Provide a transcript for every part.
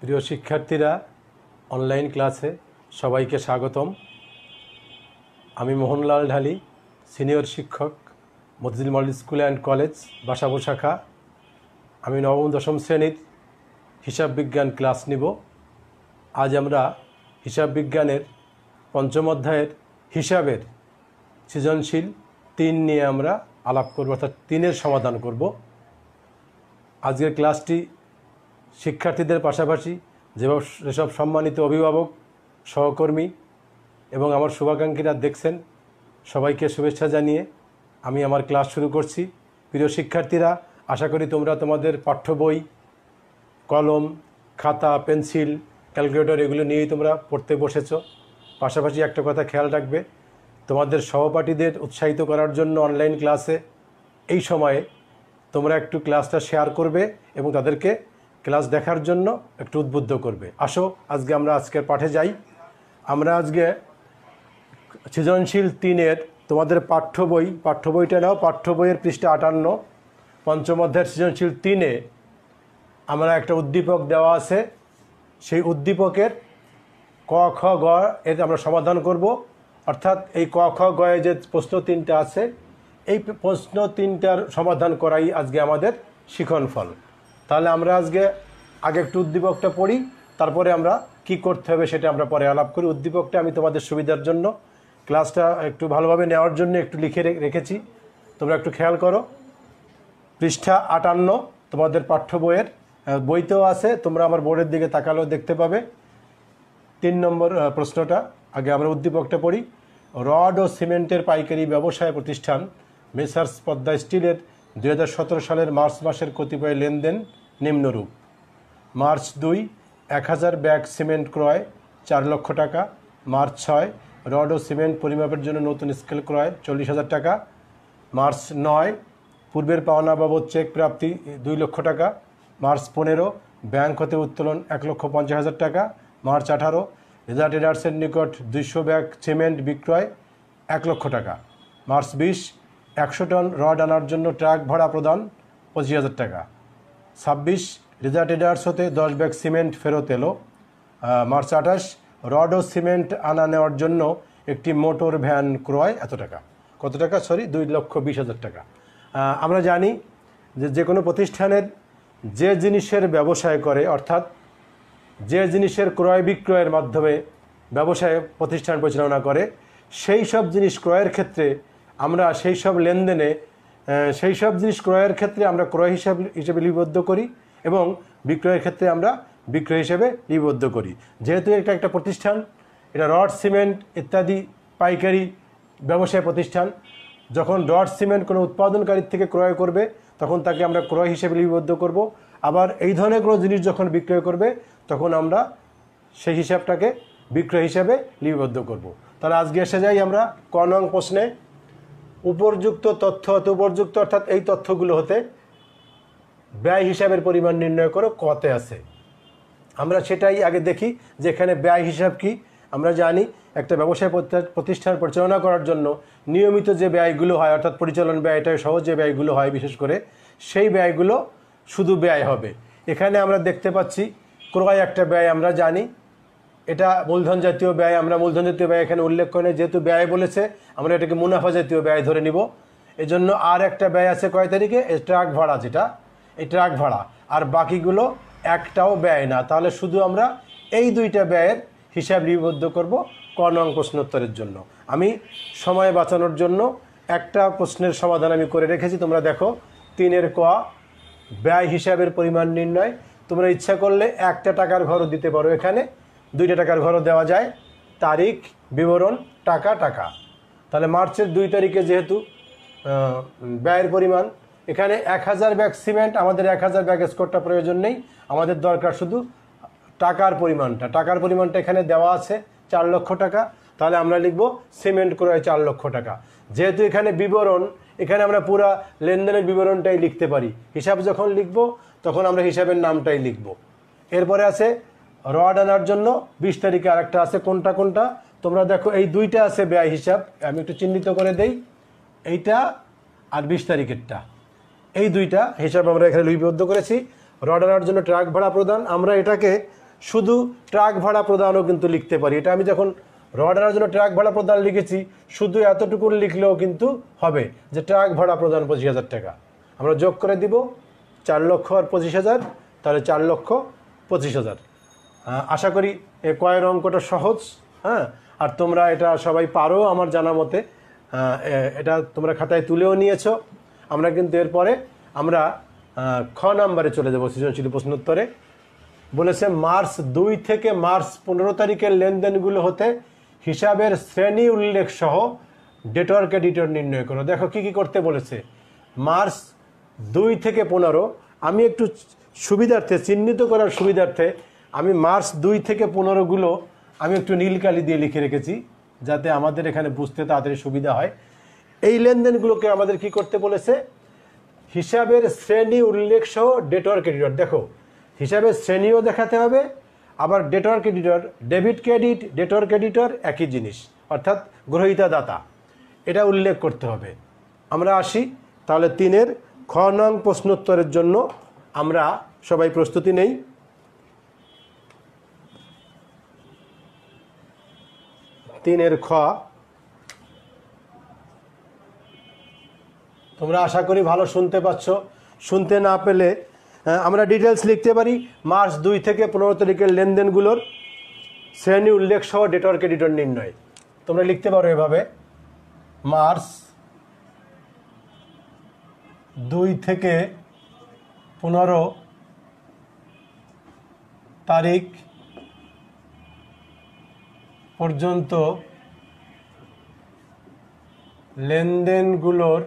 প্রিয় শিক্ষার্থীরা, অনলাইন ক্লাসে সবাইকে স্বাগতম। আমি মোহনলাল ঢালি, সিনিয়র শিক্ষক, Motijheel model school and college, Basabo শাখা। আমি নবম দশম শ্রেণীর হিসাব বিজ্ঞান ক্লাস নিব। আজ আমরা হিসাব বিজ্ঞানের পঞ্চম অধ্যায়ের হিসাবের সৃজনশীল 3 নিয়ে আমরা আলাপ করব, অর্থাৎ 3-এর সমাধান করব। আজকের ক্লাসটি শিক্ষার্থীদের পাশাপাশি যেসব সম্মানিত অভিভাবক, সহকর্মী এবং আমার শুভাকাঙ্ক্ষীরা দেখছেন, সবাইকে শুভেচ্ছা জানিয়ে আমি আমার ক্লাস শুরু করছি। প্রিয় শিক্ষার্থীরা, আশা করি তোমরা তোমাদের পাঠ্য বই, কলম, খাতা, পেন্সিল, ক্যালকুলেটর এগুলো নিয়েই তোমরা পড়তে বসেছ। পাশাপাশি একটা কথা খেয়াল রাখবে, তোমাদের সহপাঠীদের উৎসাহিত করার জন্য অনলাইন ক্লাসে এই সময়ে তোমরা একটু ক্লাসটা শেয়ার করবে এবং তাদেরকে ক্লাস দেখার জন্য একটু উদ্বুদ্ধ করবে। আসো আমরা আজকের পাঠে যাই। আমরা আজকে সৃজনশীল 3-এর তোমাদের পাঠ্য বইটা নাও। পাঠ্য বইয়ের পৃষ্ঠা 58, পঞ্চম অধ্যায়ের সৃজনশীল 3-এ আমরা একটা উদ্দীপক দেওয়া আছে। সেই উদ্দীপকের ক, খ, গ এর আমরা সমাধান করব। অর্থাৎ এই ক, খ, গ এ যে প্রশ্ন 3টা আছে, এই প্রশ্ন 3টার সমাধান করাই আজকে আমাদের শিখন ফল। তাহলে আমরা আজকে আগে একটু উদ্দীপকটা পড়ি, তারপরে আমরা কি করতে হবে সেটা আমরা পরে আলাপ করি। উদ্দীপকটা আমি তোমাদের সুবিধার জন্য, ক্লাসটা একটু ভালোভাবে নেওয়ার জন্য একটু লিখে রেখেছি, তোমরা একটু খেয়াল করো। পৃষ্ঠা 58 তোমাদের পাঠ্য বইয়ের বইতেও আছে, তোমরা আমার বোর্ডের দিকে তাকালেও দেখতে পাবে। 3 নম্বর প্রশ্নটা আগে আমরা উদ্দীপকটা পড়ি। রড ও সিমেন্টের পাইকারি ব্যবসায় প্রতিষ্ঠান মেসার্স পদ্মা স্টিলের 2017 সালের মার্চ মাসের কতিপয় লেনদেন নিম্নরূপ। মার্চ 2, 1000 ব্যাগ সিমেন্ট ক্রয় 4 লক্ষ টাকা। মার্চ 6, রড ও সিমেন্ট পরিমাপের জন্য নতুন স্কেল ক্রয় 40,000 টাকা। মার্চ 9, পূর্বের পাওনা বাবদ চেক প্রাপ্তি 2 লক্ষ টাকা। মার্চ 15, ব্যাংক হতে উত্তোলন 1,50,000 টাকা। মার্চ 18, রেজা ট্রেডার্সের নিকট 200 ব্যাগ সিমেন্ট বিক্রয় 1 লক্ষ টাকা। মার্চ 20, 100 টন রড আনার জন্য ট্রাক ভাড়া প্রদান 25,000 টাকা। 26, রেজা ট্রেডার্স হতে 10 ব্যাগ সিমেন্ট ফেরত এলো। মার্চ 28, রড ও সিমেন্ট আনা নেওয়ার জন্য একটি মোটর ভ্যান ক্রয় এত টাকা। কত টাকা? 2,20,000 টাকা। আমরা জানি যে কোনো প্রতিষ্ঠানের যে জিনিসের ব্যবসায় করে, অর্থাৎ যে জিনিসের ক্রয় বিক্রয়ের মাধ্যমে ব্যবসায় প্রতিষ্ঠান পরিচালনা করে, সেই সব জিনিস ক্রয়ের ক্ষেত্রে আমরা সেই সব লেনদেনে সেই সব জিনিস ক্রয়ের ক্ষেত্রে আমরা ক্রয় হিসেবে লিপিবদ্ধ করি এবং বিক্রয়ের ক্ষেত্রে আমরা বিক্রয় হিসেবে লিপিবদ্ধ করি। যেহেতু এটা একটা প্রতিষ্ঠান, এটা রড সিমেন্ট ইত্যাদি পাইকারি ব্যবসায় প্রতিষ্ঠান, যখন রড সিমেন্ট কোনো উৎপাদনকারীর থেকে ক্রয় করবে তখন তাকে আমরা ক্রয় হিসেবে লিপিবদ্ধ করব। আবার এই ধরনের কোনো জিনিস যখন বিক্রয় করবে তখন আমরা সেই হিসাবটাকে বিক্রয় হিসাবে লিপিবদ্ধ করব। তাহলে আজকে এসে যাই আমরা ক নং প্রশ্নে। উপর্যুক্ত তথ্য হতে, উপর্যুক্ত অর্থাৎ এই তথ্যগুলো হতে ব্যয় হিসাবের পরিমাণ নির্ণয় করো, কতে আছে। আমরা সেটাই আগে দেখি যে এখানে ব্যয় হিসাব কি। আমরা জানি একটা ব্যবসায় প্রতিষ্ঠান পরিচালনা করার জন্য নিয়মিত যে ব্যয়গুলো হয়, অর্থাৎ পরিচালন ব্যয়টাই সহ যে ব্যয়গুলো হয় বিশেষ করে, সেই ব্যয়গুলো শুধু ব্যয় হবে। এখানে আমরা দেখতে পাচ্ছি ক্রয় একটা ব্যয়, আমরা জানি এটা মূলধন জাতীয় ব্যয়। আমরা মূলধন জাতীয় ব্যয় এখানে উল্লেখ করে, যেহেতু ব্যয় বলেছে আমরা এটাকে মুনাফা জাতীয় ব্যয় ধরে নিব। এজন্য আর একটা ব্যয় আছে কয় তারিখে? ট্রাক ভাড়া, যেটা এই ট্রাক ভাড়া। আর বাকিগুলো একটাও ব্যয় না। তাহলে শুধু আমরা এই 2টা ব্যয়ের হিসাব লিপিবদ্ধ করব ক নং প্রশ্নোত্তরের জন্য। আমি সময় বাঁচানোর জন্য একটা প্রশ্নের সমাধান আমি করে রেখেছি, তোমরা দেখো। 3-এর ক, ব্যয় হিসাবের পরিমাণ নির্ণয়। তোমরা ইচ্ছা করলে 1টা টাকার ঘরও দিতে পারো, এখানে 2টা টাকার ঘরও দেওয়া যায়। তারিখ, বিবরণ, টাকা। তাহলে মার্চের 2 তারিখে যেহেতু ব্যয়ের পরিমাণ, এখানে 1000 ব্যাগ সিমেন্ট, আমাদের 1000 ব্যাগ স্কোরটা প্রয়োজন নেই, আমাদের দরকার শুধু টাকার পরিমাণটা। টাকার পরিমাণটা এখানে দেওয়া আছে 4 লক্ষ টাকা। তাহলে আমরা লিখব সিমেন্ট ক্রয় 4 লক্ষ টাকা। যেহেতু এখানে বিবরণ, এখানে আমরা পুরা লেনদেনের বিবরণটাই লিখতে পারি। হিসাব যখন লিখব তখন আমরা হিসাবের নামটাই লিখব। এরপরে আছে রড আনার জন্য 20 তারিখে আরেকটা আছে। কোনটা তোমরা দেখো, এই 2টা আছে ব্যয় হিসাব, আমি একটু চিহ্নিত করে দেই, এইটা আর 20 তারিখেরটা, এই 2টা হিসাব আমরা এখানে লিপিবদ্ধ করেছি। রড আনার জন্য ট্রাক ভাড়া প্রদান, আমরা এটাকে শুধু ট্রাক ভাড়া প্রদানও কিন্তু লিখতে পারি। এটা আমি যখন রড আনার জন্য ট্রাক ভাড়া প্রদান লিখেছি, শুধু এতটুকু লিখলেও কিন্তু হবে যে ট্রাক ভাড়া প্রদান 25,000 টাকা। আমরা যোগ করে দিব 4,25,000, তাহলে 4,25,000। আশা করি এ কয়ের অঙ্কটা সহজ। হ্যাঁ, আর তোমরা এটা সবাই পারো আমার জানা মতে। এটা তোমরা খাতায় তুলেও নিয়েছো। আমরা কিন্তু এরপরে আমরা খ নাম্বারে চলে যাবো, সৃজনশীল প্রশ্নোত্তরে। বলেছে মার্চ 2 থেকে মার্চ 15 তারিখের লেনদেনগুলো হতে হিসাবের শ্রেণী উল্লেখ সহ ডেটর ক্রেডিটর নির্ণয় করো। দেখো কি কি করতে বলেছে। মার্চ 2 থেকে 15, আমি একটু সুবিধার্থে চিহ্নিত করার সুবিধার্থে আমি মার্চ 2 থেকে 15গুলো আমি একটু নীল কালি দিয়ে লিখে রেখেছি, যাতে আমাদের এখানে বুঝতে তাড়াতাড়ি সুবিধা হয়। এই লেনদেনগুলোকে আমাদের কি করতে বলেছে, হিসাবের শ্রেণী উল্লেখ সহ ডেটর ক্রেডিটর। দেখো হিসাবের শ্রেণীও দেখাতে হবে, আবার ডেটর ক্রেডিটর, ডেবিট ক্রেডিট ডেটর ক্রেডিটর একই জিনিস, অর্থাৎ গ্রহীতা দাতা, এটা উল্লেখ করতে হবে। আমরা আসি তাহলে 3-এর খ নং প্রশ্নোত্তরের জন্য আমরা সবাই প্রস্তুতি নেই। তিনের খ, তোমরা আশা করি ভালো শুনতে পাচ্ছ। শুনতে না পেলে আমরা ডিটেলস লিখতে পারি। মার্চ 2 থেকে 15 তারিখের লেনদেনগুলোর শ্রেণী উল্লেখ সহ ডেটর ক্রেডিটর নির্ণয়। তোমরা লিখতে পারো এভাবে, মার্চ 2 থেকে 15 তারিখ পর্যন্ত লেনদেনগুলোর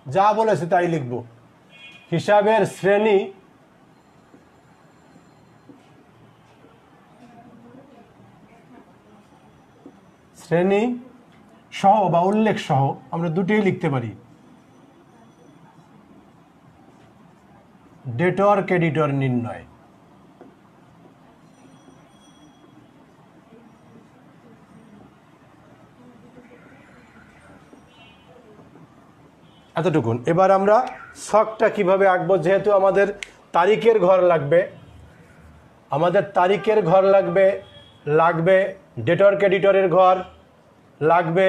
যা বলেছে তাই লিখব। হিসাবের শ্রেণী সহ বা উল্লেখ সহ আমরা দুটোই লিখতে পারি। ডেটর ক্রেডিটর নির্ণয়। এতটুকুন। এবার আমরা ছকটা কিভাবে আঁকবো, যেহেতু আমাদের তারিখের ঘর লাগবে, লাগবে ডেটর ক্রেডিটরের ঘর, লাগবে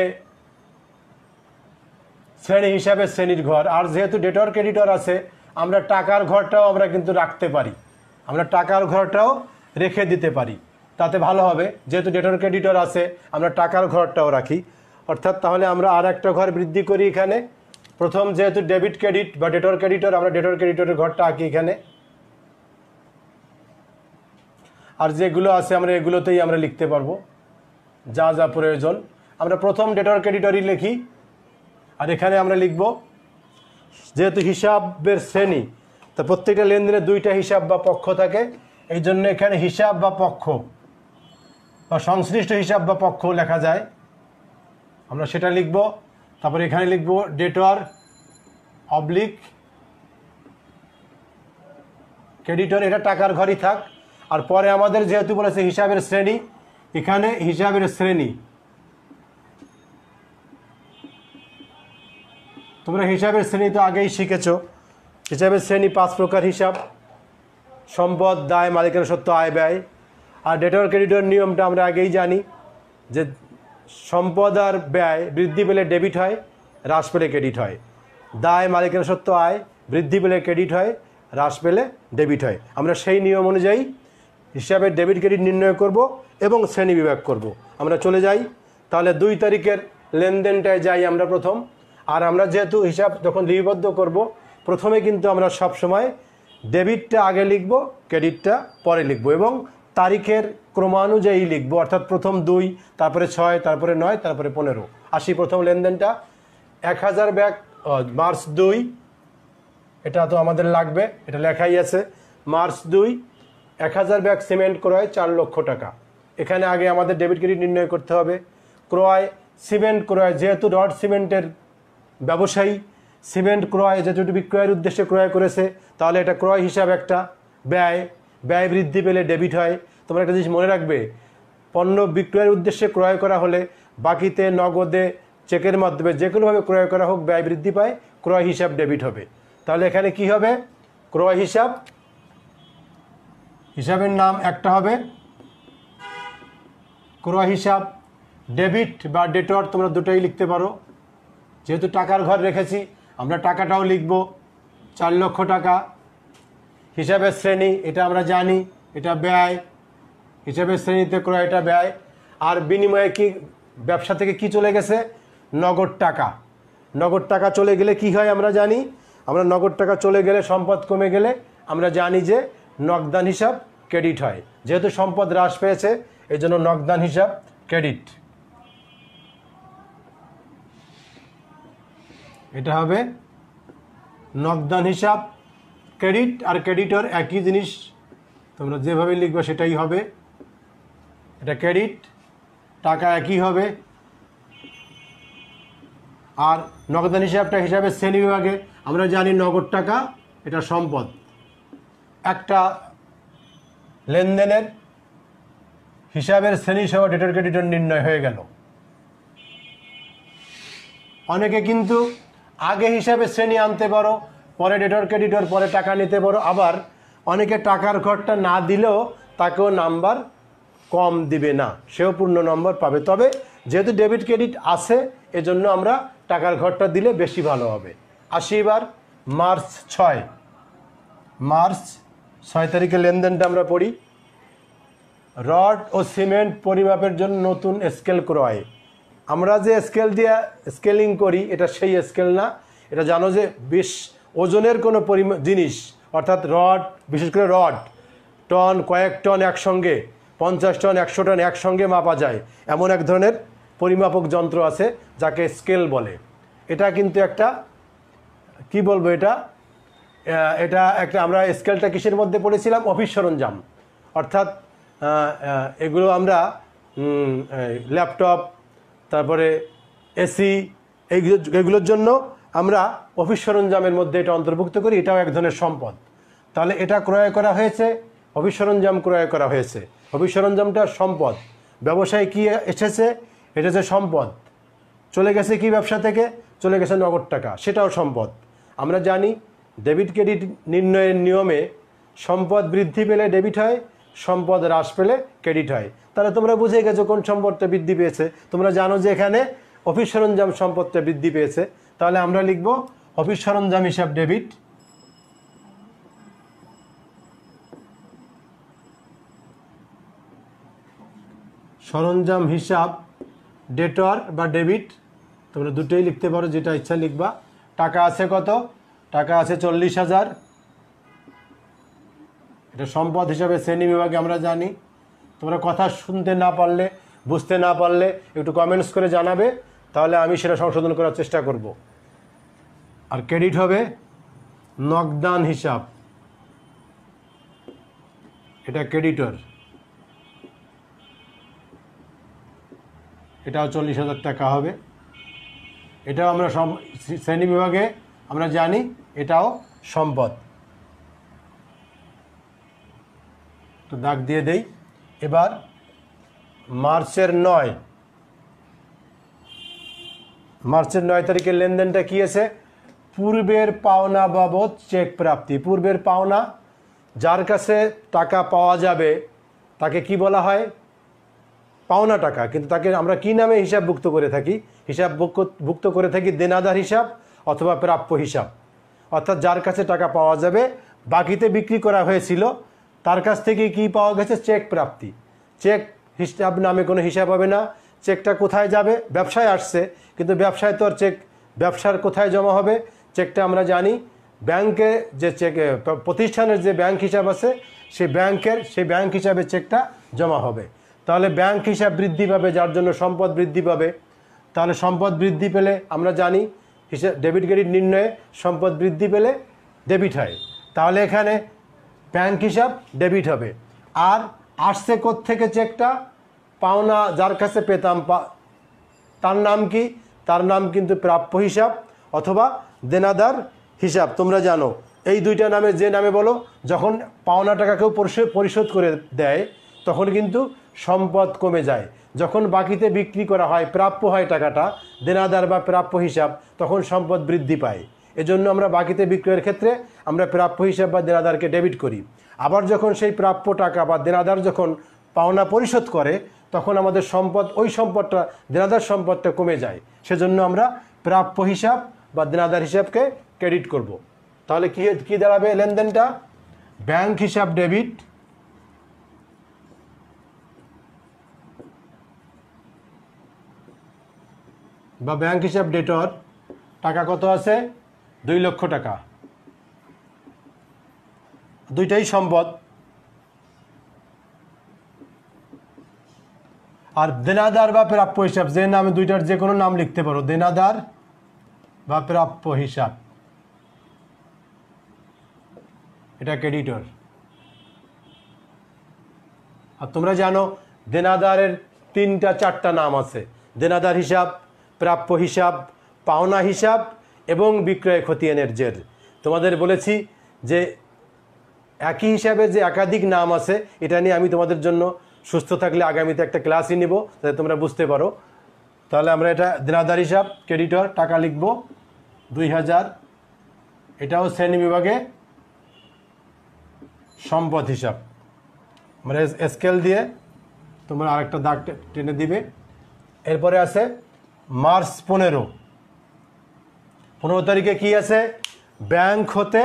শ্রেণী হিসাবে শ্রেণীর ঘর। আর যেহেতু ডেটর ক্রেডিটর আছে, আমরা টাকার ঘরটাও আমরা কিন্তু রাখতে পারি, আমরা টাকার ঘরটাও রেখে দিতে পারি, তাতে ভালো হবে। যেহেতু ডেটর ক্রেডিটর আছে, আমরা টাকার ঘরটাও রাখি। অর্থাৎ তাহলে আমরা আর একটা ঘর বৃদ্ধি করি এখানে। প্রথম যেহেতু ডেবিট ক্রেডিট বা ডেটর ক্রেডিটর, আমরা ডেটর ক্রেডিটরের ঘরটা আঁকি এখানে। আর যেগুলো আছে আমরা এগুলোতেই আমরা লিখতে পারবো যা যা প্রয়োজন। আমরা প্রথম ডেটর ক্রেডিটরই লিখি, আর এখানে আমরা লিখব যেহেতু হিসাবের শ্রেণী, তা প্রত্যেকটা লেনদেনে 2টা হিসাব বা পক্ষ থাকে, এই জন্য এখানে হিসাব বা পক্ষ বা সংশ্লিষ্ট হিসাব বা পক্ষ লেখা যায়, আমরা সেটা লিখব। তারপরে এখানে লিখব ডেটর অবলিক ক্রেডিটর, এটা টাকার ঘরই থাক। আর পরে আমাদের যেহেতু বলেছে হিসাবের শ্রেণী, এখানে হিসাবের শ্রেণী, তোমরা হিসাবের শ্রেণী তো আগেই শিখেছ। হিসাবের শ্রেণী 5 প্রকার হিসাব: সম্পদ, দায়, মালিকানা সত্ত্ব, আয় ব্যয়। আর ডেটর ক্রেডিটর নিয়মটা আমরা আগেই জানি যে সম্পদ আর ব্যয় বৃদ্ধি পেলে ডেবিট হয়, হ্রাস পেলে ক্রেডিট হয়। দায়, মালিকানা সত্ত্ব, আয় বৃদ্ধি পেলে ক্রেডিট হয়, হ্রাস পেলে ডেবিট হয়। আমরা সেই নিয়ম অনুযায়ী হিসাবের ডেবিট ক্রেডিট নির্ণয় করব এবং শ্রেণী বিভাগ করব। আমরা চলে যাই তাহলে 2 তারিখের লেনদেনটায় যাই আমরা প্রথম। আর আমরা যেহেতু হিসাব যখন লিপিবদ্ধ করব, প্রথমে কিন্তু আমরা সব সময় ডেবিটটা আগে লিখব, ক্রেডিটটা পরে লিখব এবং তারিখের ক্রমানুযায়ী লিখব। অর্থাৎ প্রথম 2, তারপরে 6, তারপরে 9, তারপরে 15। আসি প্রথম লেনদেনটা 1000 ব্যাগ মার্চ 2, এটা তো আমাদের লাগবে, এটা লেখাই আছে। মার্চ 2 1000 ব্যাগ সিমেন্ট ক্রয় 4 লক্ষ টাকা। এখানে আগে আমাদের ডেবিট ক্রেডিট নির্ণয় করতে হবে। ক্রয় সিমেন্ট ক্রয়, যেহেতু রড সিমেন্টের ব্যবসায়ী, সিমেন্ট ক্রয় যেহেতু বিক্রয়ের উদ্দেশ্যে ক্রয় করেছে, তাহলে এটা ক্রয় হিসাব একটা। ব্যয় বৃদ্ধি পেলে ডেবিট হয়। তোমরা একটা জিনিস মনে রাখবে, পণ্য বিক্রয়ের উদ্দেশ্যে ক্রয় করা হলে বাকিতে, নগদে, চেকের মাধ্যমে যে কোনোভাবে ক্রয় করা হোক, ব্যয় বৃদ্ধি পায়, ক্রয় হিসাব ডেবিট হবে। তাহলে এখানে কি হবে, ক্রয় হিসাব, হিসাবের নাম একটা হবে ক্রয় হিসাব। ডেবিট বা ডেটর তোমরা দুটোই লিখতে পারো। যেহেতু টাকার ঘর রেখেছি আমরা টাকাটাও লিখব 4 লক্ষ টাকা। হিসাবের শ্রেণী এটা আমরা জানি, এটা ব্যয়। হিসাবের শ্রেণীতে ক্রয়, এটা ব্যয়। আর বিনিময়ে কি ব্যবসা থেকে কি চলে গেছে? নগদ টাকা। নগদ টাকা চলে গেলে কি হয় আমরা জানি। আমরা নগদ টাকা চলে গেলে, সম্পদ কমে গেলে আমরা জানি যে নগদান হিসাব ক্রেডিট হয়। যেহেতু সম্পদ হ্রাস পেয়েছে এই জন্য নগদান হিসাব ক্রেডিট। এটা হবে নগদান হিসাব ক্রেডিট। আর ক্রেডিটর একই জিনিস, তোমরা যেভাবে লিখবে সেটাই হবে। এটা ক্রেডিট, টাকা একই হবে। আর নগদান হিসাবটা হিসাবে শ্রেণী বিভাগে আমরা জানি নগদ টাকা এটা সম্পদ। একটা লেনদেনের হিসাবের শ্রেণী সহ ডেটর ক্রেডিটর নির্ণয় হয়ে গেল। অনেকে কিন্তু আগে হিসাবে শ্রেণী আনতে পারো, পরে ডেটর ক্রেডিটর, পরে টাকা নিতে পারো। আবার অনেকে টাকার ঘরটা না দিলেও তাকেও নাম্বার কম দিবে না, সেও পূর্ণ নম্বর পাবে। তবে যেহেতু ডেবিট ক্রেডিট আছে এজন্য আমরা টাকার ঘরটা দিলে বেশি ভালো হবে। আসি এবার মার্চ 6। মার্চ 6 তারিখে লেনদেনটা আমরা পড়ি। রড ও সিমেন্ট পরিমাপের জন্য নতুন স্কেল ক্রয়। আমরা যে স্কেল দিয়ে স্কেলিং করি এটা সেই স্কেল না। এটা জানো যে বেশ ওজনের কোনো জিনিস, অর্থাৎ রড, বিশেষ করে রড টন, কয়েক টন একসঙ্গে, 50 টন 100 টন একসঙ্গে মাপা যায় এমন এক ধরনের পরিমাপক যন্ত্র আছে যাকে স্কেল বলে। এটা কিন্তু একটা কি বলবো, এটা একটা আমরা স্কেলটা কিসের মধ্যে পড়েছিলাম? অফিস সরঞ্জাম। অর্থাৎ এগুলো আমরা ল্যাপটপ, তারপরে এসি, এগুলোর জন্য আমরা অফিস সরঞ্জামের মধ্যে এটা অন্তর্ভুক্ত করি। এটাও এক ধরনের সম্পদ। তাহলে এটা ক্রয় করা হয়েছে, অফিস সরঞ্জাম ক্রয় করা হয়েছে। অফিস সরঞ্জামটা সম্পদ। ব্যবসায় কি এসেছে? এটা হচ্ছে সম্পদ। চলে গেছে কি ব্যবসা থেকে? চলে গেছে নগদ টাকা, সেটাও সম্পদ। আমরা জানি ডেবিট ক্রেডিট নির্ণয়ের নিয়মে সম্পদ বৃদ্ধি পেলে ডেবিট হয়, সম্পদ হ্রাস পেলে ক্রেডিট হয়। তাহলে তোমরা বুঝে গেছো কোন সম্পদটা বৃদ্ধি পেয়েছে। তোমরা জানো যে এখানে অফিস সরঞ্জাম সম্পদটা বৃদ্ধি পেয়েছে। তাহলে আমরা লিখব অফিস সরঞ্জাম হিসাব ডেবিট। সরঞ্জাম হিসাব ডেটর বা ডেবিট, তোমরা দুটোই লিখতে পারো, যেটা ইচ্ছা লিখবা। টাকা আছে কত? টাকা আছে 40,000। এটা সম্পদ হিসাবে শ্রেণী বিভাগে আমরা জানি। তোমরা কথা শুনতে না পারলে, বুঝতে না পারলে একটু কমেন্টস করে জানাবে, তাহলে আমি সেটা সংশোধন করার চেষ্টা করব। আর ক্রেডিট হবে নগদান হিসাব, এটা ক্রেডিটর। এটাও 40,000 টাকা হবে। এটাও আমরা শ্রেণী বিভাগে আমরা জানি এটাও সম্পদ। তো দাগ দিয়ে দেই। এবার মার্চের 9। মার্চের 9 তারিখের লেনদেনটা কি আছে? পূর্বের পাওনা বাবদ চেক প্রাপ্তি। পূর্বের পাওনা, যার কাছে টাকা পাওয়া যাবে তাকে কি বলা হয়? পাওনা টাকা। কিন্তু তাকে আমরা কি নামে হিসাবভুক্ত করে থাকি? হিসাবভুক্ত করে থাকি দেনাদার হিসাব অথবা প্রাপ্য হিসাব। অর্থাৎ যার কাছে টাকা পাওয়া যাবে, বাকিতে বিক্রি করা হয়েছিল, তার কাছ থেকে কি পাওয়া গেছে? চেক প্রাপ্তি। চেক হিসাব নামে কোনো হিসাব হবে না। চেকটা কোথায় যাবে? ব্যবসায় আসছে, কিন্তু ব্যবসায় তো আর চেক, ব্যবসার কোথায় জমা হবে? চেকটা আমরা জানি ব্যাংকে, যে চেক প্রতিষ্ঠানের যে ব্যাংক হিসাব আছে সেই ব্যাংক হিসাবে চেকটা জমা হবে। তাহলে ব্যাংক হিসাব বৃদ্ধি পাবে, যার জন্য সম্পদ বৃদ্ধি পাবে। তাহলে সম্পদ বৃদ্ধি পেলে আমরা জানি হিসাব ডেবিট ক্রেডিট নির্ণয়ে সম্পদ বৃদ্ধি পেলে ডেবিট হয়। তাহলে এখানে ব্যাংক হিসাব ডেবিট হবে। আর আসছে কোত্থেকে চেকটা? পাওনা যার কাছে পেতাম, তার নাম কি? তার নাম কিন্তু প্রাপ্য হিসাব অথবা দেনাদার হিসাব। তোমরা জানো এই দুইটা নামে, যে নামে বলো, যখন পাওনা টাকা কেউ পরিশোধ করে দেয় তখন কিন্তু সম্পদ কমে যায়। যখন বাকিতে বিক্রি করা হয়, প্রাপ্য হয় টাকাটা, দেনাদার বা প্রাপ্য হিসাব, তখন সম্পদ বৃদ্ধি পায়। এজন্য আমরা বাকিতে বিক্রয়ের ক্ষেত্রে আমরা প্রাপ্য হিসাব বা দেনাদারকে ডেবিট করি। আবার যখন সেই প্রাপ্য টাকা বা দেনাদার যখন পাওনা পরিশোধ করে তখন আমাদের সম্পদ, ওই সম্পদটা, দেনাদার সম্পদটা কমে যায়। সেজন্য আমরা প্রাপ্য হিসাব বা দেনাদার হিসাবকে ক্রেডিট করব। তাহলে কি দাঁড়াবে লেনদেনটা? ব্যাংক হিসাব ডেবিট, বা ব্যাংক হিসাব ডেটর, টাকা কত আছে? 2 লক্ষ টাকা। দুইটাই সম্পদ। আর দেনাদার বা প্রাপ্য হিসাব, যে নামে দুইটার যে কোনো নাম লিখতে পারো, দেনাদার বা প্রাপ্য হিসাব, এটা ক্রেডিটর। আর তোমরা জানো দেনাদারের 3-4টা নাম আছে, দেনাদার হিসাব, প্রাপ্য হিসাব, পাওনা হিসাব এবং বিক্রয় খতিয়ানের জের। তোমাদের বলেছি যে একই হিসাবে যে একাধিক নাম আছে, এটা নিয়ে আমি তোমাদের জন্য সুস্থ থাকলে আগামীতে একটা ক্লাসই নিব, যাতে তোমরা বুঝতে পারো। তাহলে আমরা এটা দেনাদার হিসাব ক্রেডিটর, টাকা লিখব 2000। এটাও শ্রেণী বিভাগে সম্পদ হিসাব। আমরা স্কেল দিয়ে তোমরা আরেকটা দাগ টেনে দিবে। এরপরে আছে মার্চ 15 তারিখে কি আছে? ব্যাংক হতে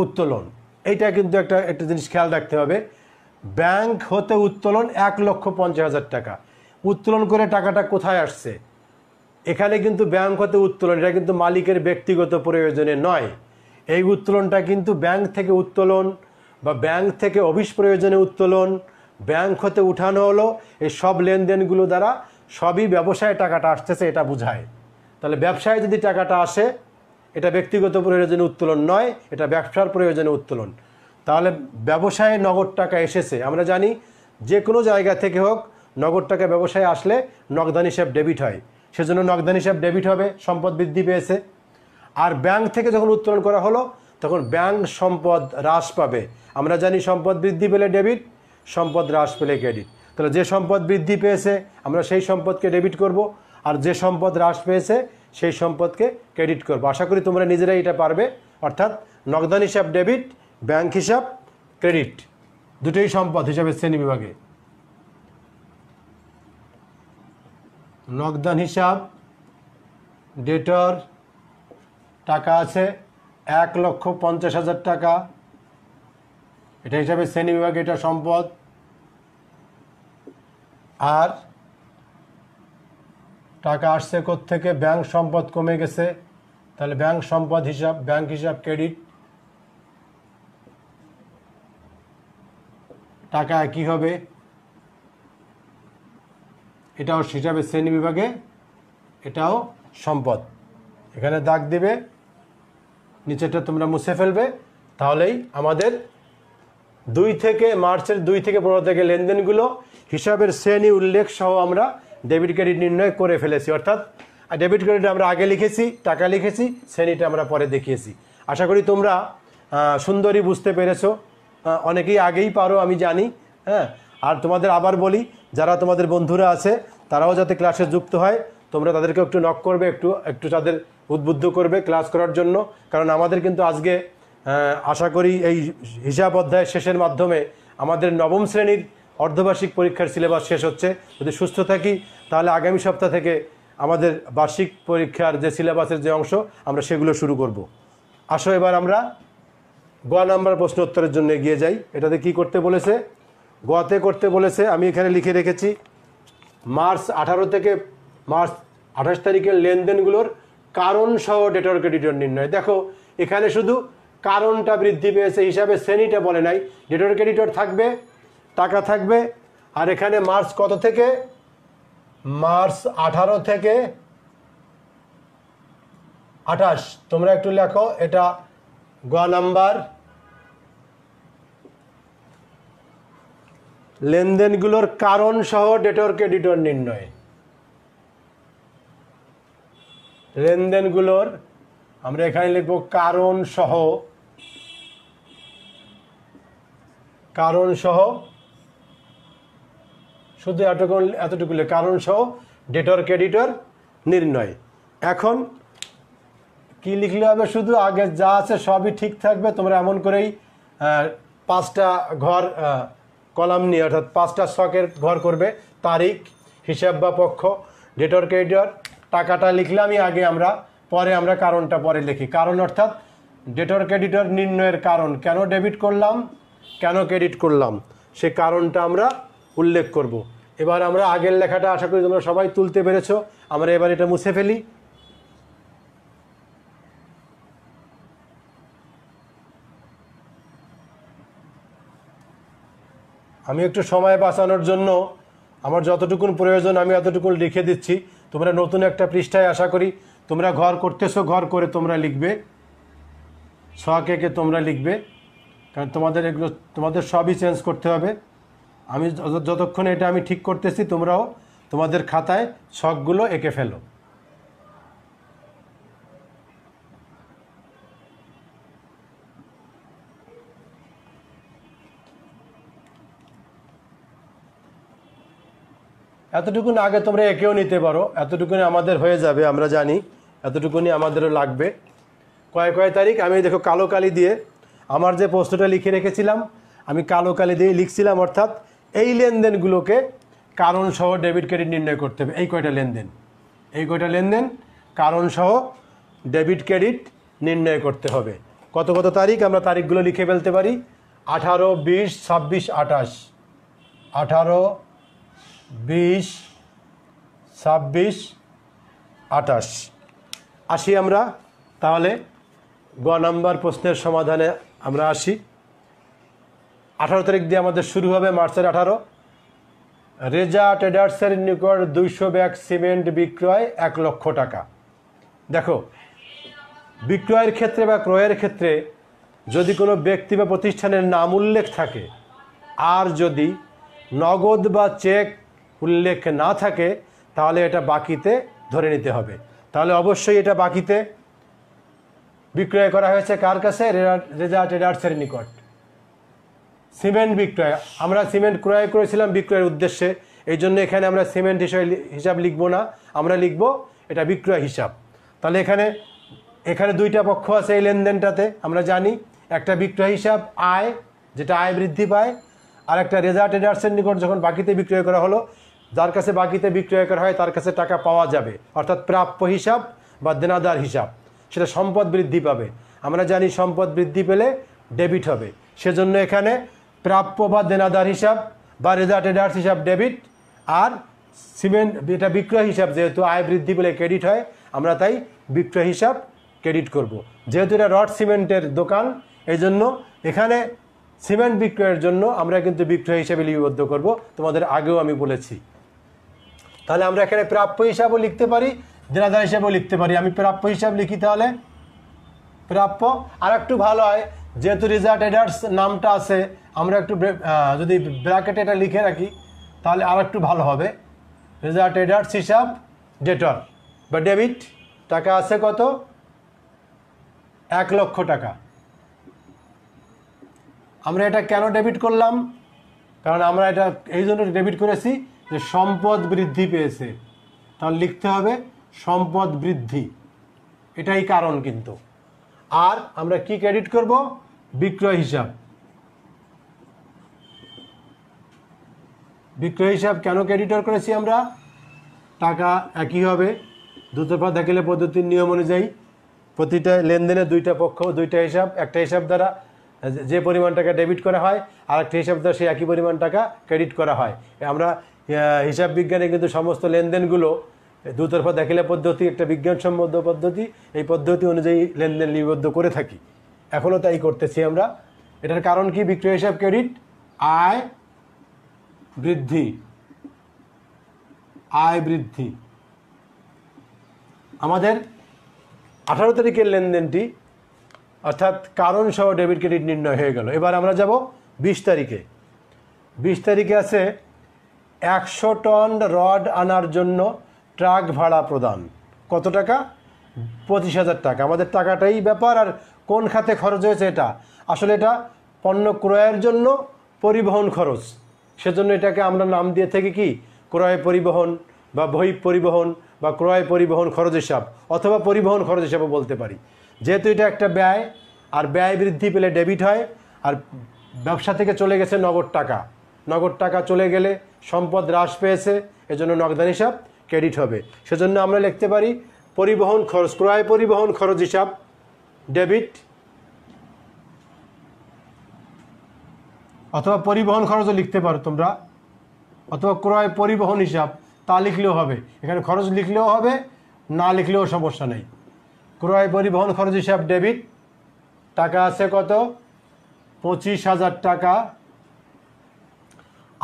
উত্তোলন। এইটা কিন্তু একটা জিনিস খেয়াল রাখতে হবে। ব্যাংক হতে উত্তোলন 1,50,000 টাকা। উত্তোলন করে টাকাটা কোথায় আসছে? এখানে কিন্তু ব্যাংক হতে উত্তোলন, এটা কিন্তু মালিকের ব্যক্তিগত প্রয়োজনে নয়। এই উত্তোলনটা কিন্তু ব্যাংক থেকে উত্তোলন বা ব্যাংক থেকে অফিস প্রয়োজনে উত্তোলন, ব্যাংক হতে উঠানো হলো, এই সব লেনদেনগুলো দ্বারা সবই ব্যবসায় টাকাটা আসতেছে, এটা বোঝায়। তাহলে ব্যবসায় যদি টাকাটা আসে, এটা ব্যক্তিগত প্রয়োজনে উত্তোলন নয়, এটা ব্যবসার প্রয়োজনে উত্তোলন। তাহলে ব্যবসায় নগদ টাকা এসেছে। আমরা জানি যে কোনো জায়গা থেকে হোক নগদ টাকা ব্যবসায় আসলে নগদান হিসাব ডেবিট হয়, সেজন্য নগদান হিসাব ডেবিট হবে, সম্পদ বৃদ্ধি পেয়েছে। আর ব্যাংক থেকে যখন উত্তোলন করা হলো তখন ব্যাংক সম্পদ হ্রাস পাবে। আমরা জানি সম্পদ বৃদ্ধি পেলে ডেবিট, সম্পদ হ্রাস পেলে ক্রেডিট। তাহলে যে সম্পদ বৃদ্ধি পেয়েছে আমরা সেই সম্পদকে ডেবিট করব, আর যে সম্পদ হ্রাস পেয়েছে সেই সম্পদকে ক্রেডিট করব। আশা করি তোমরা নিজেরাই এটা পারবে। অর্থাৎ নগদান হিসাব ডেবিট, ব্যাংক হিসাব ক্রেডিট, দুটোই সম্পদ হিসাবে শ্রেণী বিভাগে। নগদান হিসাব ডেটর, টাকা আছে 1,50,000 টাকা, এটা হিসাবে শ্রেণী বিভাগে এটা সম্পদ। আর টাকা আসছে কোত্থেকে? ব্যাংক সম্পদ কমে গেছে, তাহলে ব্যাংক সম্পদ হিসাব, ব্যাংক হিসাব ক্রেডিট। টাকা একই হবে, এটাও হিসাবে শ্রেণী বিভাগে, এটাও সম্পদ। এখানে দাগ দিবে, নিচেটা তোমরা মুছে ফেলবে। তাহলেই আমাদের মার্চের 2 থেকে 15 থেকে লেনদেনগুলো হিসাবের শ্রেণী উল্লেখ সহ আমরা ডেবিট ক্রেডিট নির্ণয় করে ফেলেছি। অর্থাৎ ডেবিট ক্রেডিট আমরা আগে লিখেছি, টাকা লিখেছি, শ্রেণীটা আমরা পরে দেখিয়েছি। আশা করি তোমরা সুন্দরই বুঝতে পেরেছো। অনেকেই আগেই পারো আমি জানি, হ্যাঁ। আর তোমাদের আবার বলি, যারা তোমাদের বন্ধুরা আছে তারাও যাতে ক্লাসে যুক্ত হয়, তোমরা তাদেরকে একটু নক করবে, একটু তাদের উদ্বুদ্ধ করবে ক্লাস করার জন্য। কারণ আমাদের কিন্তু আজকে আশা করি এই হিসাব অধ্যায় শেষের মাধ্যমে আমাদের 9ম শ্রেণীর অর্ধবার্ষিক পরীক্ষার সিলেবাস শেষ হচ্ছে। যদি সুস্থ থাকি তাহলে আগামী সপ্তাহ থেকে আমাদের বার্ষিক পরীক্ষার যে সিলেবাসের যে অংশ আমরা সেগুলো শুরু করব। আসো এবার আমরা গ নাম্বার প্রশ্ন উত্তরের জন্য এগিয়ে যাই। এটাতে কি করতে বলেছে? গতে করতে বলেছে, আমি এখানে লিখে রেখেছি মার্চ 18 থেকে মার্চ 28 তারিখের লেনদেনগুলোর কারণ সহ ডেটর ক্রেডিটর নির্ণয়। দেখো এখানে শুধু কারণটা বৃদ্ধি পেয়েছে, হিসাবে শ্রেণীটা বলে নাই। ডেটর ক্রেডিটর থাকবে, টাকা থাকবে। আর এখানে মার্চ কত থেকে? মার্চ 18 থেকে 28। তোমরা একটু লেখো, এটা গ নাম্বার। লেনদেনগুলোর কারণ সহ ডেটর ক্রেডিটর নির্ণয়। লেনদেনগুলোর আমরা এখানে লিখব কারণ সহ, শুধু এতটুকু কারণ সহ ডেটর ক্রেডিটর নির্ণয়। এখন কি লিখলে হবে, শুধু আগে যা আছে সবই ঠিক থাকবে। তোমরা এমন করেই 5টা ঘর কলাম নিয়ে, অর্থাৎ 5টা ছকের ঘর করবে। তারিখ, হিসাব বা পক্ষ, ডেটর ক্রেডিটর, টাকাটা লিখলামই আগে আমরা, পরে আমরা কারণটা পরে লিখি। কারণ অর্থাৎ ডেটর ক্রেডিটর নির্ণয়ের কারণ, কেন ডেবিট করলাম, কেন ক্রেডিট করলাম, সে কারণটা আমরা উল্লেখ করব। এবার আমরা আগের লেখাটা আশা করি তোমরা সবাই তুলতে পেরেছ। আমরা এবার এটা মুছে ফেলি। আমি একটু সময় বাঁচানোর জন্য আমার যতটুকুন প্রয়োজন আমি অতটুকুন লিখে দিচ্ছি। তোমরা নতুন একটা পৃষ্ঠায় আশা করি তোমরা ঘর করতেছো, ঘর করে তোমরা লিখবে, ছক এঁকে তোমরা লিখবে, কারণ তোমাদের এগুলো তোমাদের সবই চেঞ্জ করতে হবে। আমি যতক্ষণ এটা আমি ঠিক করতেছি তোমরাও তোমাদের খাতায় ছকগুলো এঁকে ফেলো। এতটুকুন আগে তোমরা এঁকেও নিতে পারো, এতটুকুনি আমাদের হয়ে যাবে, আমরা জানি এতটুকুনি আমাদেরও লাগবে। কয় তারিখ আমি দেখো কালো কালি দিয়ে আমার যে প্রশ্নটা লিখে রেখেছিলাম আমি কালো কালি দিয়ে লিখছিলাম, অর্থাৎ এই লেনদেনগুলোকে কারণসহ ডেবিট ক্রেডিট নির্ণয় করতে হবে। এই কয়টা লেনদেন কারণসহ ডেবিট ক্রেডিট নির্ণয় করতে হবে। কত তারিখ আমরা তারিখগুলো লিখে ফেলতে পারি। 18, 20, 26, 28, 18, 20, 26, 28। আসি আমরা তাহলে গ নাম্বার প্রশ্নের সমাধানে আমরা আসি। 18 তারিখ দিয়ে আমাদের শুরু হবে, মার্চের 18। রেজা ট্রেডার্সের নিকট 200 ব্যাগ সিমেন্ট বিক্রয় 1 লক্ষ টাকা। দেখো, বিক্রয়ের ক্ষেত্রে বা ক্রয়ের ক্ষেত্রে যদি কোনো ব্যক্তি বা প্রতিষ্ঠানের নাম উল্লেখ থাকে আর যদি নগদ বা চেক উল্লেখ না থাকে তাহলে এটা বাকিতে ধরে নিতে হবে। তাহলে অবশ্যই এটা বাকিতে বিক্রয় করা হয়েছে কার কাছে? রেজা ট্রেডার্সের নিকট। সিমেন্ট বিক্রয়, আমরা সিমেন্ট ক্রয় করেছিলাম বিক্রয়ের উদ্দেশ্যে, এই জন্য এখানে আমরা সিমেন্ট হিসাব লিখব না, আমরা লিখব এটা বিক্রয় হিসাব। তাহলে এখানে 2টা পক্ষ আছে এই লেনদেনটাতে, আমরা জানি একটা বিক্রয় হিসাব আয়, যেটা আয় বৃদ্ধি পায়, আর একটা রেজা ট্রেডার্সের নিকট যখন বাকিতে বিক্রয় করা হলো, যার কাছে বাকিতে বিক্রয় করা হয় তার কাছে টাকা পাওয়া যাবে, অর্থাৎ প্রাপ্য হিসাব বা দেনাদার হিসাব, সেটা সম্পদ বৃদ্ধি পাবে। আমরা জানি সম্পদ বৃদ্ধি পেলে ডেবিট হবে, সেজন্য এখানে প্রাপ্য বা দেনাদার হিসাব বা রেজা ট্রেডার্স হিসাব ডেবিট, আর সিমেন্ট এটা বিক্রয় হিসাব, যেহেতু আয় বৃদ্ধি পেলে ক্রেডিট হয়, আমরা তাই বিক্রয় হিসাব ক্রেডিট করব। যেহেতু এটা রড সিমেন্টের দোকান, এই জন্য এখানে সিমেন্ট বিক্রয়ের জন্য আমরা কিন্তু বিক্রয় হিসাবে লিপিবদ্ধ করব, তোমাদের আগেও আমি বলেছি। তাহলে আমরা এখানে প্রাপ্য হিসাবও লিখতে পারি, দেনাদার হিসাবেও লিখতে পারি। আমি প্রাপ্য হিসাব লিখি, তাহলে প্রাপ্য। আর একটু ভালো হয়, যেহেতু রেজা ট্রেডার্স নামটা আছে, আমরা একটু যদি ব্র্যাকেটে এটা লিখে রাখি তাহলে আর একটু ভালো হবে। রেজা ট্রেডার্স হিসাব ডেটর বা ডেবিট, টাকা আছে কত? 1 লক্ষ টাকা। আমরা এটা কেন ডেবিট করলাম? কারণ আমরা এটা এই জন্য ডেবিট করেছি যে সম্পদ বৃদ্ধি পেয়েছে, তাহলে লিখতে হবে সম্পদ বৃদ্ধি, এটাই কারণ কিন্তু। আর আমরা কি ক্রেডিট করব? বিক্রয় হিসাব। বিক্রয় হিসাব কেন ক্রেডিটর করেছি আমরা? টাকা একই হবে, দুতরফা দাখিলে পদ্ধতির নিয়ম অনুযায়ী প্রতিটা লেনদেনে 2টা পক্ষ 2টা হিসাব, একটা হিসাব দ্বারা যে পরিমাণ টাকা ডেবিট করা হয় আর একটা হিসাব দ্বারা সেই একই পরিমাণ টাকা ক্রেডিট করা হয়। আমরা হিসাব বিজ্ঞানে কিন্তু সমস্ত লেনদেনগুলো দুতরফা দাখিলা পদ্ধতি একটা বিজ্ঞানসম্মত পদ্ধতি, এই পদ্ধতি অনুযায়ী লেনদেন লিপিবদ্ধ করে থাকি, এখনও তাই করতেছি আমরা। এটার কারণ কি? বিক্রয় হিসাব ক্রেডিট, আয় বৃদ্ধি, আয় বৃদ্ধি। আমাদের 18 তারিখের লেনদেনটি অর্থাৎ কারণ সহ ডেবিট ক্রেডিট নির্ণয় হয়ে গেল। এবার আমরা যাব 20 তারিখে। 20 তারিখে আছে 100 টন রড আনার জন্য ট্রাক ভাড়া প্রদান। কত টাকা? 25,000 টাকা। আমাদের টাকাটাই ব্যাপার, আর কোন খাতে খরচ হয়েছে এটা? আসলে এটা পণ্য ক্রয়ের জন্য পরিবহন খরচ, সেজন্য এটাকে আমরা নাম দিয়ে থাকি কি ক্রয় পরিবহন বা বহি পরিবহন বা ক্রয় পরিবহন খরচ হিসাব অথবা পরিবহন খরচ হিসাবে বলতে পারি। যেহেতু এটা একটা ব্যয়, আর ব্যয় বৃদ্ধি পেলে ডেবিট হয়, আর ব্যবসা থেকে চলে গেছে নগদ টাকা, নগদ টাকা চলে গেলে সম্পদ হ্রাস পেয়েছে, এজন্য নগদান হিসাব ক্রেডিট হবে। সেজন্য আমরা লিখতে পারি পরিবহন খরচ, ক্রয় পরিবহন খরচ হিসাব ডেবিট, অথবা পরিবহন খরচও লিখতে পারো তোমরা, অথবা ক্রয় পরিবহন হিসাব তা লিখলেও হবে। এখানে খরচ লিখলেও হবে, না লিখলেও সমস্যা নেই। ক্রয় পরিবহন খরচ হিসাব ডেবিট, টাকা আছে কত 25,000 টাকা,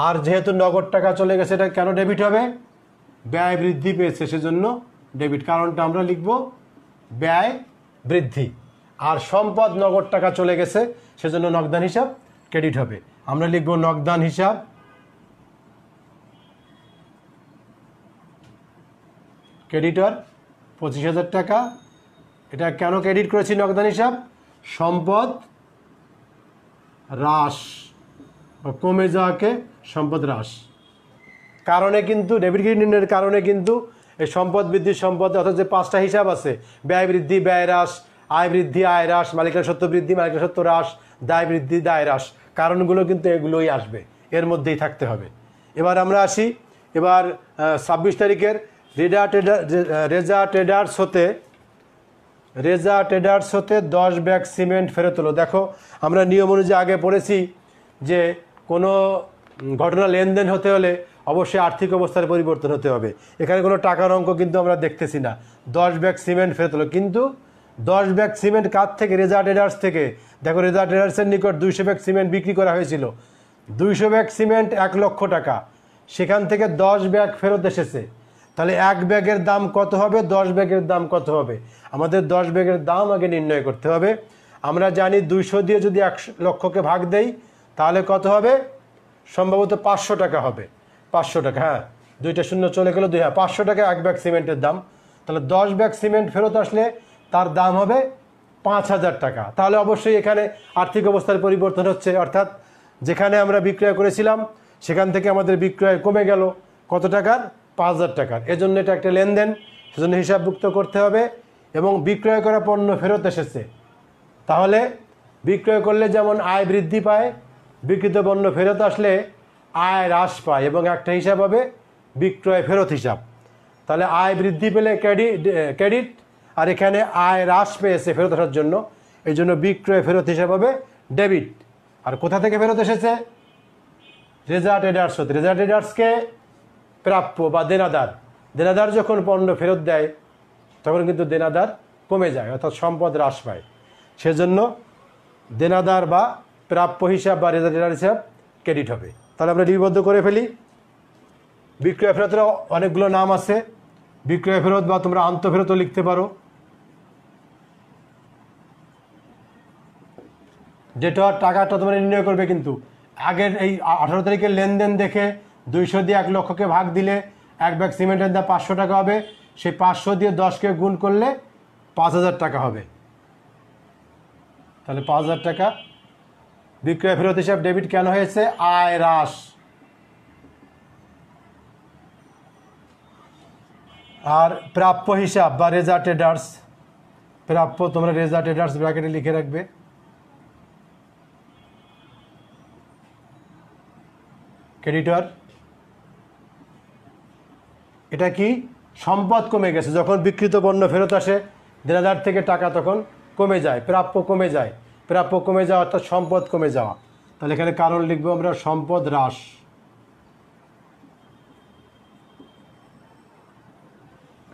আর যেহেতু নগদ টাকা চলে গেছে এটা কেন ডেবিট হবে? ব্যয় বৃদ্ধি পেয়েছে সেজন্য ডেবিট, কারণটা আমরা লিখব ব্যয় বৃদ্ধি। আর সম্পদ নগদ টাকা চলে গেছে সেজন্য নগদান হিসাব ক্রেডিট হবে। আমরা লিখব নগদান হিসাব ক্রেডিটর 25,000 টাকা। এটা কেন ক্রেডিট করেছি নগদান হিসাব? সম্পদ হ্রাস বা কমে যাওয়াকে সম্পদ হ্রাস কারণে কিন্তু ডেবিট ক্রেডিটের কারণে কিন্তু এই সম্পদ বৃদ্ধি সম্পদ অর্থাৎ যে 5টা হিসাব আছে, ব্যয় বৃদ্ধি ব্যয় হ্রাস, আয় বৃদ্ধি আয় হ্রাস, মালিকানা সত্ত্ব বৃদ্ধি মালিকানা সত্ত্ব হ্রাস, দায় বৃদ্ধি দায় হ্রাস, কারণগুলো কিন্তু এগুলোই আসবে, এর মধ্যেই থাকতে হবে। এবার আমরা আসি, এবার 26 তারিখের রেজা ট্রেডার্স হতে 10 ব্যাগ সিমেন্ট ফেরত হলো। দেখো আমরা নিয়ম অনুযায়ী আগে পড়েছি যে কোনো ঘটনা লেনদেন হতে হলে অবশ্যই আর্থিক অবস্থার পরিবর্তন হতে হবে। এখানে কোনো টাকার অঙ্ক কিন্তু আমরা দেখতেছি না। 10 ব্যাগ সিমেন্ট ফেরত হলো, কিন্তু 10 ব্যাগ সিমেন্ট কার থেকে? রেজা ট্রেডার্স থেকে। দেখো রেজা ট্রেডার্সের নিকট 200 ব্যাগ সিমেন্ট বিক্রি করা হয়েছিল, 200 ব্যাগ সিমেন্ট 1 লক্ষ টাকা, সেখান থেকে 10 ব্যাগ ফেরত এসেছে। তাহলে 1 ব্যাগের দাম কত হবে, 10 ব্যাগের দাম কত হবে? আমাদের 10 ব্যাগের দাম আগে নির্ণয় করতে হবে। আমরা জানি 200 দিয়ে যদি 1 লক্ষকে ভাগ দেই তাহলে কত হবে? সম্ভবত 500 টাকা হবে। 500 টাকা, হ্যাঁ 2টা শূন্য চলে গেল 2, হ্যাঁ 500 টাকা 1 ব্যাগ সিমেন্টের দাম। তাহলে 10 ব্যাগ সিমেন্ট ফেরত আসলে তার দাম হবে 5,000 টাকা। তাহলে অবশ্যই এখানে আর্থিক অবস্থার পরিবর্তন হচ্ছে, অর্থাৎ যেখানে আমরা বিক্রয় করেছিলাম সেখান থেকে আমাদের বিক্রয় কমে গেল কত টাকার? 5,000 টাকার। এজন্য এটা একটা লেনদেন, সেজন্য হিসাবভুক্ত করতে হবে। এবং বিক্রয় করা পণ্য ফেরত এসেছে, তাহলে বিক্রয় করলে যেমন আয় বৃদ্ধি পায়, বিক্রিত পণ্য ফেরত আসলে আয় হ্রাস পায়, এবং একটা হিসাব হবে বিক্রয় ফেরত হিসাব। তাহলে আয় বৃদ্ধি পেলে ক্রেডিট, আর এখানে আয় হ্রাস পেয়েছে ফেরত আসার জন্য, এই জন্য বিক্রয় ফেরত হিসাব হবে ডেবিট। আর কোথা থেকে ফেরত এসেছে? রেজা ট্রেডার্স হতে। রেজা ট্রেডার্সকে প্রাপ্য বা দেনাদার যখন পণ্য ফেরত দেয় তখন কিন্তু দেনাদার কমে যায়, অর্থাৎ সম্পদ হ্রাস পায়। সেজন্য দেনাদার বা প্রাপ্য হিসাব বা রেজা ট্রেডার হিসাব ক্রেডিট হবে। তাহলে আমরা লিপিবদ্ধ করে ফেলি। বিক্রয় ফেরতের অনেকগুলো নাম আছে, বিক্রয় ফেরত বা তোমরা আন্তঃফেরতও লিখতে পারো। যেটা টাকাটা তোমরা নির্ণয় করবে, কিন্তু আগের এই 18 তারিখের লেনদেন দেখে 200 দিয়ে 1 লক্ষকে ভাগ দিলে 1 ব্যাগ সিমেন্টের দাম 500 টাকা হবে, সেই 500 দিয়ে 10কে গুণ করলে 5,000 টাকা হবে। তাহলে 5,000 টাকা বিক্রয় ফেরত হিসাব ডেবিট কেন হয়েছে? আয় হ্রাস। আর প্রাপ্য হিসাব বা রেজা ট্রেডার্স, প্রাপ্য তোমরা রেজা ট্রেডার্স ব্র্যাকেটে লিখে রাখবে। ক্রেডিটর, এটা কি? সম্পদ কমে গেছে, যখন বিক্রিত পণ্য ফেরত আসে দেনাদার থেকে টাকা তখন কমে যায়, প্রাপ্য কমে যায়। প্রাপ্য কমে যাওয়া অর্থাৎ সম্পদ কমে যাওয়া। তাহলে এখানে কারণ লিখবো আমরা সম্পদ হ্রাস।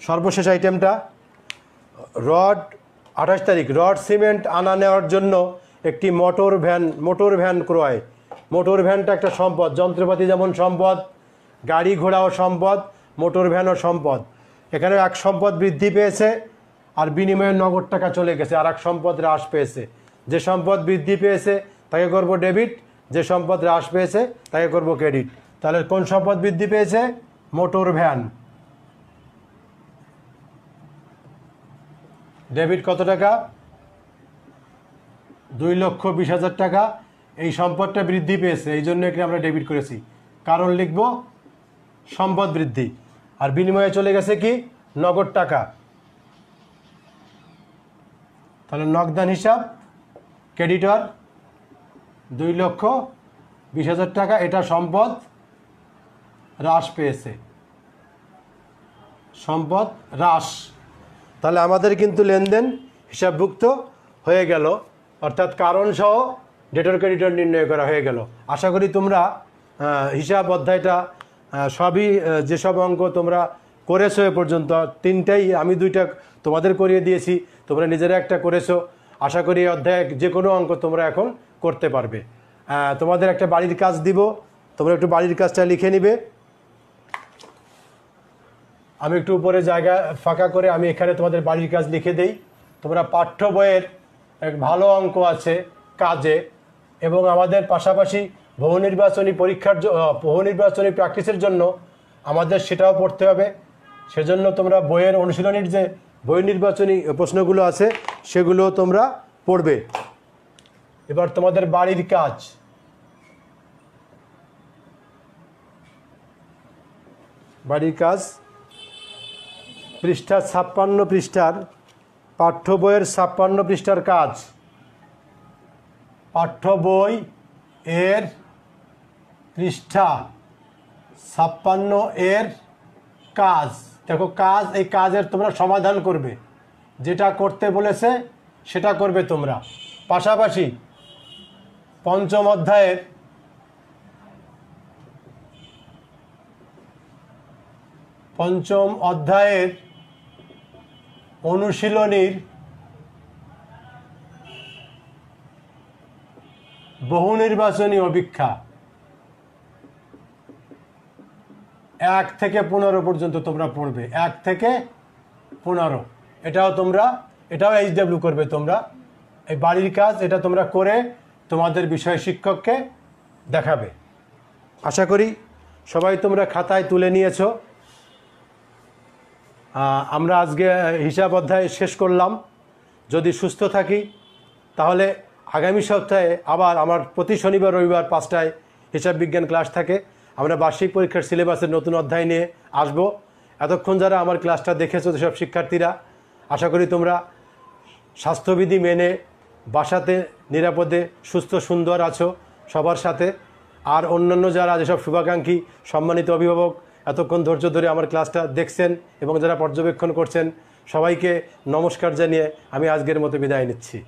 সর্বশেষ আইটেমটা রড, 28 তারিখ রড সিমেন্ট আনা নেওয়ার জন্য একটি মোটর ভ্যান ক্রয়। মোটর ভ্যানটা একটা সম্পদ, যন্ত্রপাতি যেমন সম্পদ, গাড়ি ঘোড়াও সম্পদ, মোটর ভ্যানও সম্পদ। এখানে এক সম্পদ বৃদ্ধি পেয়েছে আর বিনিময়ে নগদ টাকা চলে গেছে, আর এক সম্পদ হ্রাস পেয়েছে। যে সম্পদ বৃদ্ধি পেয়েছে তাকে করব ডেবিট, যে সম্পদ হ্রাস পেয়েছে তাকে করব ক্রেডিট। তাহলে কোন সম্পদ বৃদ্ধি পেয়েছে? Motor van. ডেবিট কত টাকা? 2,20,000 টাকা। এই সম্পদটা বৃদ্ধি পেয়েছে, এই জন্য এখানে আমরা ডেবিট করেছি। কারণ লিখব সম্পদ বৃদ্ধি, আর বিনিময়ে চলে গেছে কি? নগদ টাকা, তাহলে নগদান হিসাব ক্রেডিটর 2,20,000 টাকা, এটা সম্পদ হ্রাস পেয়েছে, সম্পদ হ্রাস। তাহলে আমাদের কিন্তু লেনদেন হিসাবভুক্ত হয়ে গেল, অর্থাৎ কারণ সহ ডেটর ক্রেডিটর নির্ণয় করা হয়ে গেল। আশা করি তোমরা হিসাব অধ্যায়টা সবই যেসব অঙ্ক তোমরা করেছো এ পর্যন্ত, 3টাই আমি 2টা তোমাদের করিয়ে দিয়েছি, তোমরা নিজেরা একটা করেছো। আশা করি এই অধ্যায়ে যে কোনো অঙ্ক তোমরা এখন করতে পারবে। তোমাদের একটা বাড়ির কাজ দিব, তোমরা একটু বাড়ির কাজটা লিখে নিবে। আমি একটু উপরে জায়গা ফাঁকা করে আমি এখানে তোমাদের বাড়ির কাজ লিখে দেই। তোমরা পাঠ্য বইয়ের এক ভালো অঙ্ক আছে কাজে, এবং আমাদের পাশাপাশি বহু নির্বাচনী পরীক্ষার বহু নির্বাচনী প্র্যাকটিসের জন্য আমাদের সেটাও পড়তে হবে। সেজন্য তোমরা বইয়ের অনুশীলনীর যে বই নির্বাচনী প্রশ্নগুলো আছে সেগুলো তোমরা পড়বে। এবার তোমাদের বাড়ির কাজ, বাড়ির কাজ পৃষ্ঠা 56 পৃষ্ঠার পাঠ্য বইয়ের 56 পৃষ্ঠার কাজ, পাঠ্য বই এর পৃষ্ঠা 56 এর কাজ। দেখো কাজ, এই কাজের তোমরা সমাধান করবে, যেটা করতে বলেছে সেটা করবে তোমরা। পাশাপাশি পঞ্চম অধ্যায়ের অনুশীলনীর বহু নির্বাচনী অভিক্ষা 1 থেকে 15 পর্যন্ত তোমরা পড়বে, 1 থেকে 15। এটাও এইচডব্লিউ করবে তোমরা। এই বাড়ির কাজ এটা তোমরা করে তোমাদের বিষয় শিক্ষককে দেখাবে। আশা করি সবাই তোমরা খাতায় তুলে নিয়েছো। আমরা আজকে হিসাব অধ্যায় শেষ করলাম। যদি সুস্থ থাকি তাহলে আগামী সপ্তাহে আবার আমার প্রতি শনিবার রবিবার 5টায় হিসাব বিজ্ঞান ক্লাস থাকে। আমরা বার্ষিক পরীক্ষার সিলেবাসের নতুন অধ্যায় নিয়ে আসব। এতক্ষণ যারা আমার ক্লাসটা দেখেছো সব শিক্ষার্থীরা, আশা করি তোমরা স্বাস্থ্যবিধি মেনে বাসাতে নিরাপদে সুস্থ সুন্দর আছো সবার সাথে। আর অন্যান্য যারা যেসব শুভাকাঙ্ক্ষী সম্মানিত অভিভাবক এতক্ষণ ধৈর্য ধরে আমার ক্লাসটা দেখছেন এবং যারা পর্যবেক্ষণ করছেন, সবাইকে নমস্কার জানিয়ে আমি আজকের মতো বিদায় নিচ্ছি।